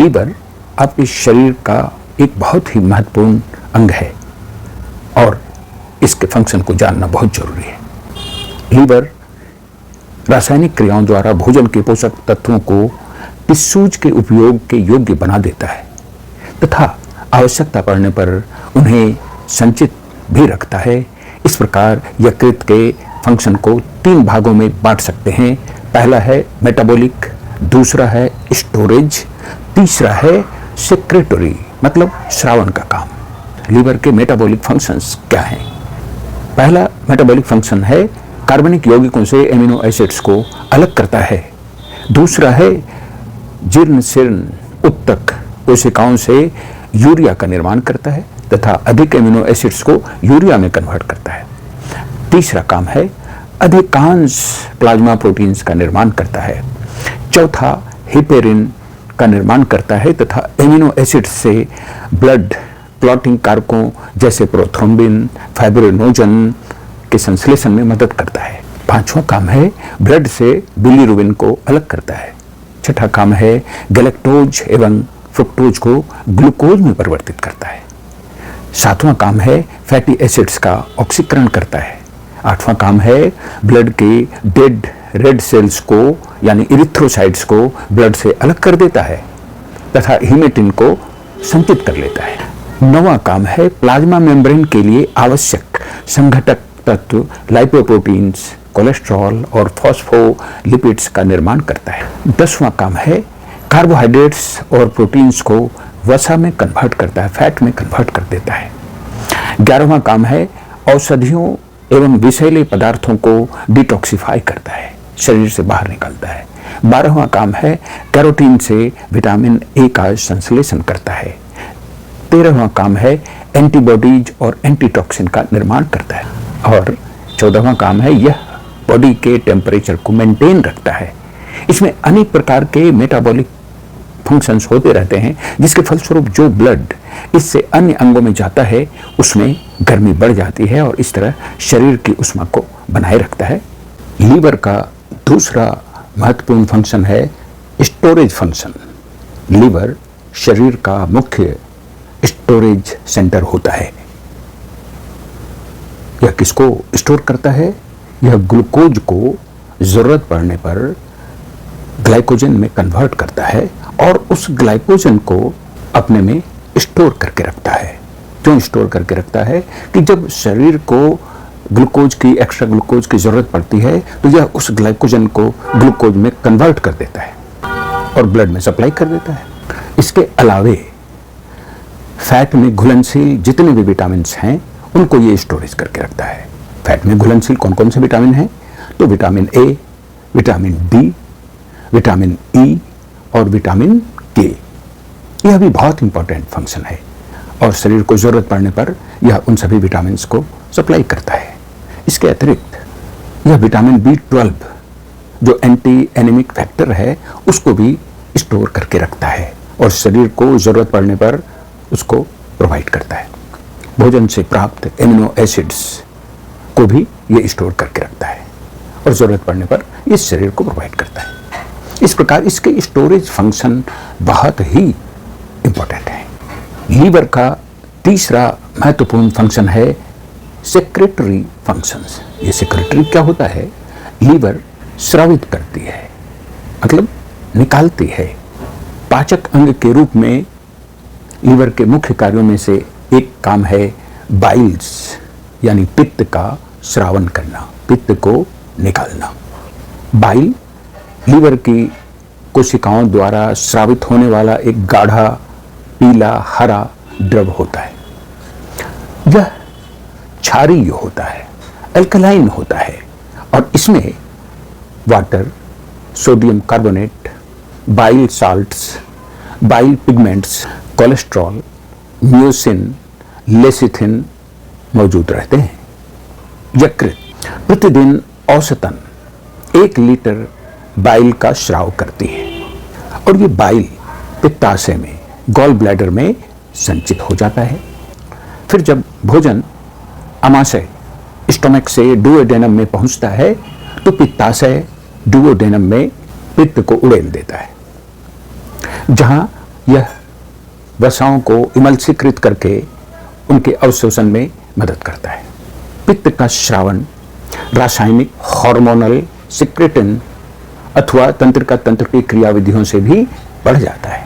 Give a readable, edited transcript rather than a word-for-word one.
Liver आपके शरीर का एक बहुत ही महत्वपूर्ण अंग है और इसके फंक्शन को जानना बहुत जरूरी है। लीवर रासायनिक क्रियाओं द्वारा भोजन के पोषक तत्वों को टिश्यूज के उपयोग के योग्य बना देता है तथा आवश्यकता पड़ने पर उन्हें संचित भी रखता है। इस प्रकार यकृत के फंक्शन को 3 भागों में बांट सकते हैं। पहला है मेटाबॉलिक, दूसरा है स्टोरेज, तीसरा है सेक्रेटरी मतलब श्रावण का काम। लीवर के मेटाबॉलिक फंक्शंस क्या हैं? पहला मेटाबॉलिक फंक्शन है कार्बनिक यौगिकों से एमिनो एसिड्स को अलग करता है। दूसरा है जीर्ण शीर्ण उत्तक कोशिकाओं से यूरिया का निर्माण करता है तथा अधिक एमिनो एसिड्स को यूरिया में कन्वर्ट करता है। तीसरा काम है अधिकांश प्लाज्मा प्रोटीन्स का निर्माण करता है। चौथा हिपेरिन का निर्माण करता है तथा एमिनो एसिड्स से ब्लड क्लॉटिंग कारकों जैसे प्रोथ्रोम्बिन, फाइब्रिनोजन के संश्लेषण में मदद करता है। पांचवा काम है ब्लड से बिलीरुबिन को अलग करता है। छठा काम है गैलेक्टोज एवं फ्रुक्टोज को ग्लूकोज में परिवर्तित करता है। सातवां काम है फैटी एसिड्स का ऑक्सीकरण करता है। आठवां काम है ब्लड के डेड रेड सेल्स को यानी इरिथ्रोसाइट्स को ब्लड से अलग कर देता है तथा हीमेटिन को संचित कर लेता है। नौवां काम है प्लाज्मा मेम्ब्रेन के लिए आवश्यक संघटक तत्व लाइपोप्रोटीन्स, कोलेस्ट्रॉल और फॉस्फोलिपिड्स का निर्माण करता है। 10वां काम है कार्बोहाइड्रेट्स और प्रोटीन्स को वसा में कन्वर्ट करता है, फैट में कन्वर्ट कर देता है। 11वां काम है औषधियों एवं विषैले पदार्थों को डिटॉक्सिफाई करता है, शरीर से बाहर निकालता है। 12वां काम है कैरोटीन से विटामिन ए का संश्लेषण करता है। 13वां काम है एंटीबॉडीज और एंटीटॉक्सिन का निर्माण करता है। और 14वां काम है यह बॉडी के टेम्परेचर को मेंटेन रखता है। इसमें अनेक प्रकार के मेटाबॉलिक फंक्शंस होते रहते हैं जिसके फलस्वरूप जो ब्लड इससे अन्य अंगों में जाता है उसमें गर्मी बढ़ जाती है और इस तरह शरीर की ऊष्मा को बनाए रखता है। लीवर का दूसरा महत्वपूर्ण फंक्शन है स्टोरेज फंक्शन। लीवर शरीर का मुख्य स्टोरेज सेंटर होता है। यह किसको स्टोर करता है? यह ग्लूकोज को जरूरत पड़ने पर ग्लाइकोजन में कन्वर्ट करता है और उस ग्लाइकोजन को अपने में स्टोर करके रखता है। क्यों स्टोर करके रखता है? कि जब शरीर को ग्लूकोज की एक्स्ट्रा ग्लूकोज की जरूरत पड़ती है तो यह उस ग्लाइकोजन को ग्लूकोज में कन्वर्ट कर देता है और ब्लड में सप्लाई कर देता है। इसके अलावे फैट में घुलनशील जितने भी विटामिन हैं उनको ये स्टोरेज करके रखता है। फैट में घुलनशील कौन कौन से विटामिन हैं? तो vitamin A, vitamin D, vitamin E और विटामिन के। यह भी बहुत इंपॉर्टेंट फंक्शन है और शरीर को जरूरत पड़ने पर यह उन सभी विटामिन को सप्लाई करता है। इसके अतिरिक्त यह विटामिन B12 जो एंटी एनीमिक फैक्टर है उसको भी स्टोर करके रखता है और शरीर को जरूरत पड़ने पर उसको प्रोवाइड करता है। भोजन से प्राप्त एमिनो एसिड्स को भी ये स्टोर करके रखता है और जरूरत पड़ने पर इस शरीर को प्रोवाइड करता है। इस प्रकार इसके स्टोरेज फंक्शन बहुत ही इंपॉर्टेंट है। लीवर का तीसरा महत्वपूर्ण फंक्शन है सेक्रेटरी फंक्शंस। ये सेक्रेटरी क्या होता है? लीवर स्रावित करती है मतलब निकालती है। पाचक अंग के रूप में लीवर के मुख्य कार्यों में से एक काम है बाइल्स यानी पित्त का स्रावन करना, पित्त को निकालना। बाइल लीवर की कोशिकाओं द्वारा स्रावित होने वाला एक गाढ़ा पीला हरा द्रव होता है। यह क्षारीय होता है, अल्कलाइन होता है और इसमें water, sodium carbonate, bile salts, bile pigments, cholesterol, myosin, lecithin मौजूद रहते हैं। यकृत प्रतिदिन औसतन 1 लीटर बाइल का स्राव करती है और ये बाइल पित्ताशय में, गॉल ब्लैडर में संचित हो जाता है। फिर जब भोजन आमाशय स्टोमक से डुओडेनम में पहुंचता है तो पित्ताशय डुओडेनम में पित्त को उड़ेल देता है, जहां यह वसाओं को इमल्सीकृत करके उनके अवशोषण में मदद करता है। पित्त का श्रावण रासायनिक, हार्मोनल, सिक्रेटिन अथवा तंत्रिका तंत्र की क्रियाविधियों से भी बढ़ जाता है।